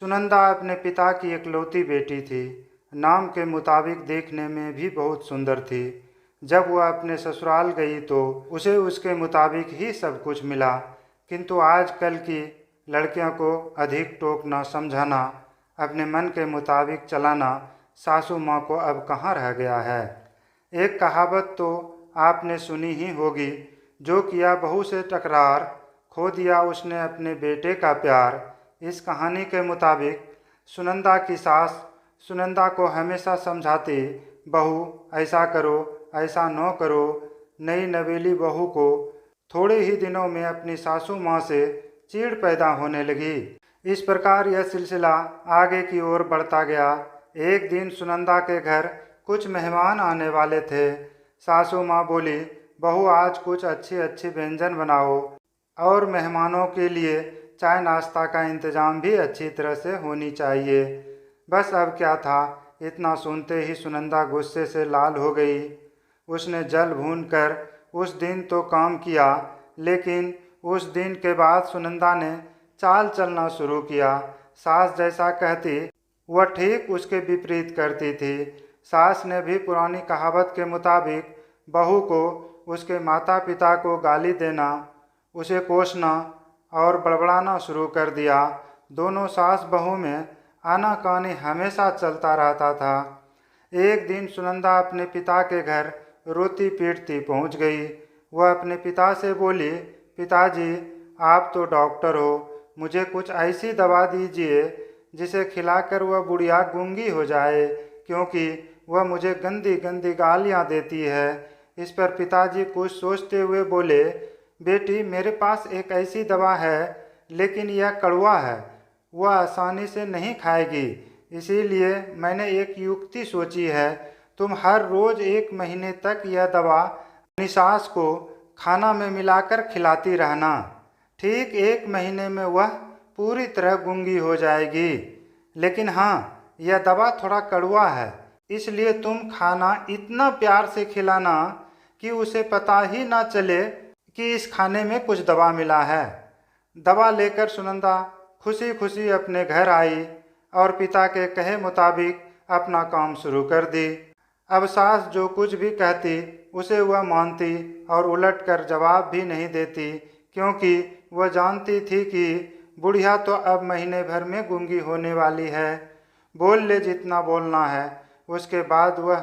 सुनंदा अपने पिता की इकलौती बेटी थी। नाम के मुताबिक देखने में भी बहुत सुंदर थी। जब वह अपने ससुराल गई तो उसे उसके मुताबिक ही सब कुछ मिला, किंतु आजकल की लड़कियों को अधिक टोकना, समझाना, अपने मन के मुताबिक चलाना सासू माँ को अब कहाँ रह गया है। एक कहावत तो आपने सुनी ही होगी, जो किया बहू से टकरार, खो दिया उसने अपने बेटे का प्यार। इस कहानी के मुताबिक सुनंदा की सास सुनंदा को हमेशा समझाती, बहू ऐसा करो, ऐसा न करो। नई नवेली बहू को थोड़े ही दिनों में अपनी सासू माँ से चिढ़ पैदा होने लगी। इस प्रकार यह सिलसिला आगे की ओर बढ़ता गया। एक दिन सुनंदा के घर कुछ मेहमान आने वाले थे। सासू माँ बोली, बहू आज कुछ अच्छे अच्छे व्यंजन बनाओ और मेहमानों के लिए चाय नाश्ता का इंतज़ाम भी अच्छी तरह से होनी चाहिए। बस अब क्या था, इतना सुनते ही सुनंदा गुस्से से लाल हो गई। उसने जल भून कर उस दिन तो काम किया, लेकिन उस दिन के बाद सुनंदा ने चाल चलना शुरू किया। सास जैसा कहती वह ठीक उसके विपरीत करती थी। सास ने भी पुरानी कहावत के मुताबिक बहू को उसके माता पिता को गाली देना, उसे कोसना और बड़बड़ाना शुरू कर दिया। दोनों सास बहू में आनाकानी हमेशा चलता रहता था। एक दिन सुनंदा अपने पिता के घर रोती पीटती पहुंच गई। वह अपने पिता से बोली, पिताजी आप तो डॉक्टर हो, मुझे कुछ ऐसी दवा दीजिए जिसे खिलाकर वह बुढ़िया गूंगी हो जाए, क्योंकि वह मुझे गंदी गंदी गालियाँ देती है। इस पर पिताजी कुछ सोचते हुए बोले, बेटी मेरे पास एक ऐसी दवा है, लेकिन यह कड़वा है, वह आसानी से नहीं खाएगी। इसीलिए मैंने एक युक्ति सोची है, तुम हर रोज़ 1 महीने तक यह दवा अपनी सास को खाना में मिलाकर खिलाती रहना। ठीक 1 महीने में वह पूरी तरह गूंगी हो जाएगी। लेकिन हाँ, यह दवा थोड़ा कड़वा है, इसलिए तुम खाना इतना प्यार से खिलाना कि उसे पता ही ना चले कि इस खाने में कुछ दवा मिला है। दवा लेकर सुनंदा खुशी खुशी अपने घर आई और पिता के कहे मुताबिक अपना काम शुरू कर दी। अब सास जो कुछ भी कहती उसे वह मानती और उलट कर जवाब भी नहीं देती, क्योंकि वह जानती थी कि बुढ़िया तो अब महीने भर में गूंगी होने वाली है। बोल ले जितना बोलना है, उसके बाद वह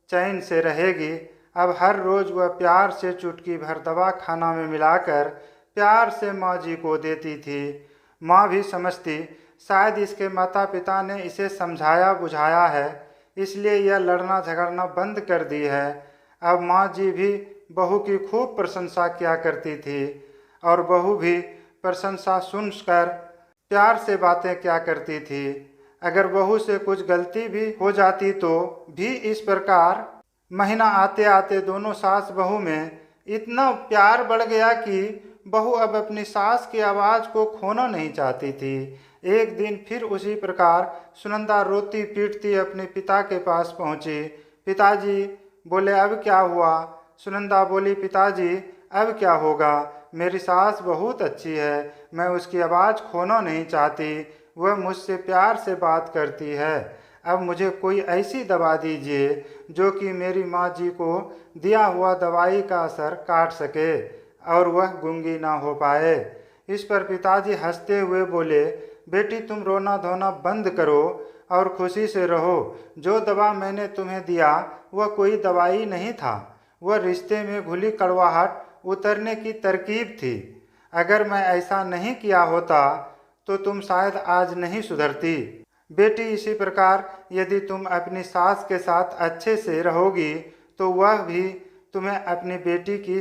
चैन से रहेगी। अब हर रोज़ वह प्यार से चुटकी भर दवा खाना में मिलाकर प्यार से माँ जी को देती थी। माँ भी समझती शायद इसके माता पिता ने इसे समझाया बुझाया है, इसलिए यह लड़ना झगड़ना बंद कर दी है। अब माँ जी भी बहू की खूब प्रशंसा किया करती थी और बहू भी प्रशंसा सुनकर प्यार से बातें किया करती थी। अगर बहू से कुछ गलती भी हो जाती तो भी इस प्रकार महीना आते आते दोनों सास बहू में इतना प्यार बढ़ गया कि बहू अब अपनी सास की आवाज़ को खोना नहीं चाहती थी। एक दिन फिर उसी प्रकार सुनंदा रोती पीटती अपने पिता के पास पहुंची। पिताजी बोले, अब क्या हुआ? सुनंदा बोली, पिताजी अब क्या होगा, मेरी सास बहुत अच्छी है, मैं उसकी आवाज़ खोना नहीं चाहती, वह मुझसे प्यार से बात करती है। अब मुझे कोई ऐसी दवा दीजिए जो कि मेरी माँ जी को दिया हुआ दवाई का असर काट सके और वह गूंगी ना हो पाए। इस पर पिताजी हंसते हुए बोले, बेटी तुम रोना धोना बंद करो और खुशी से रहो। जो दवा मैंने तुम्हें दिया वह कोई दवाई नहीं था, वह रिश्ते में घुली कड़वाहट उतरने की तरकीब थी। अगर मैं ऐसा नहीं किया होता तो तुम शायद आज नहीं सुधरती। बेटी इसी प्रकार यदि तुम अपनी सास के साथ अच्छे से रहोगी तो वह भी तुम्हें अपनी बेटी की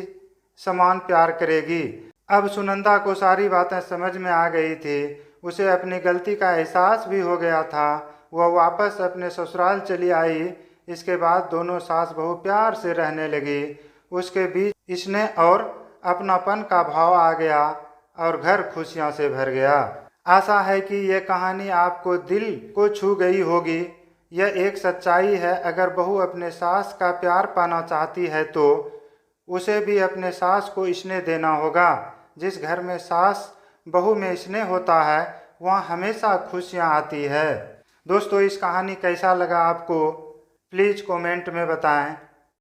समान प्यार करेगी। अब सुनंदा को सारी बातें समझ में आ गई थी। उसे अपनी गलती का एहसास भी हो गया था। वह वापस अपने ससुराल चली आई। इसके बाद दोनों सास बहू प्यार से रहने लगी। उसके बीच स्नेह और अपनापन का भाव आ गया और घर खुशियों से भर गया। आशा है कि यह कहानी आपको दिल को छू गई होगी। यह एक सच्चाई है, अगर बहू अपने सास का प्यार पाना चाहती है तो उसे भी अपने सास को स्नेह देना होगा। जिस घर में सास बहू में स्नेह होता है वहाँ हमेशा खुशियाँ आती है। दोस्तों, इस कहानी कैसा लगा आपको, प्लीज़ कमेंट में बताएं।